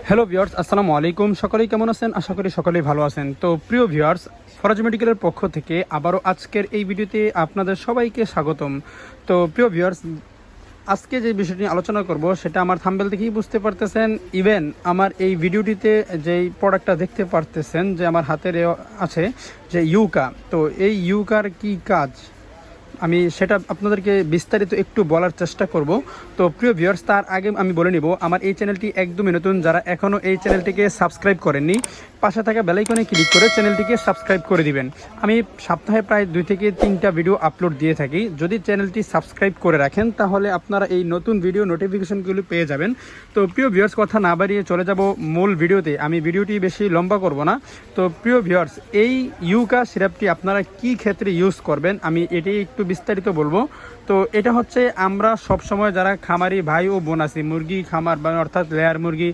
Hello viewers, আসসালামু আলাইকুম। সকলেই কেমন আছেন? আশা করি সকলেই ভালো আছেন। তো প্রিয় ভিউয়ার্স, ফরাজ মেডিকেলের পক্ষ থেকে আবারও আজকের এই ভিডিওতে আপনাদের সবাইকে স্বাগতম। তো প্রিয় ভিউয়ার্স, আজকে যে বিষয়টি নিয়ে আলোচনা করব সেটা আমার থাম্বনেল দেখেই বুঝতে পারতেছেন। ইভেন আমার এই ভিডিওটিতে যেই প্রোডাক্টটা দেখতে পারতেছেন যে আমার হাতের আছে যে ইউকা, তো এই ইউকার কি কাজ আমি সেটা আপনাদেরকে বিস্তারিত একটু বলার চেষ্টা করব। তো প্রিয় ভিউয়ার্স, তার আগে আমি বলে নিব আমার এই চ্যানেলটি একদমই নতুন। যারা এখনও এই চ্যানেলটিকে সাবস্ক্রাইব করেননি, পাশে থাকা বেল আইকনে ক্লিক করে চ্যানেলটিকে সাবস্ক্রাইব করে দিবেন। আমি সপ্তাহে প্রায় 2 থেকে 3টা ভিডিও আপলোড দিয়ে থাকি। যদি চ্যানেলটি সাবস্ক্রাইব করে রাখেন তাহলে আপনারা এই নতুন ভিডিও নোটিফিকেশনগুলো পেয়ে যাবেন। তো প্রিয় ভিউয়ার্স, কথা না বাড়িয়ে চলে যাব মূল ভিডিওতে। আমি ভিডিওটি বেশি লম্বা করব না। তো প্রিয় ভিউয়ার্স, এই ইউকা সিরাপটি আপনারা কি ক্ষেত্রে ইউজ করবেন আমি এটি একটু বিস্তারিত বলবো। তো এটা হচ্ছে আমরা সব সময় যারা খামারি ভাই ও বোন আছি, মুরগি খামার বা অর্থাৎ লেয়ার মুরগি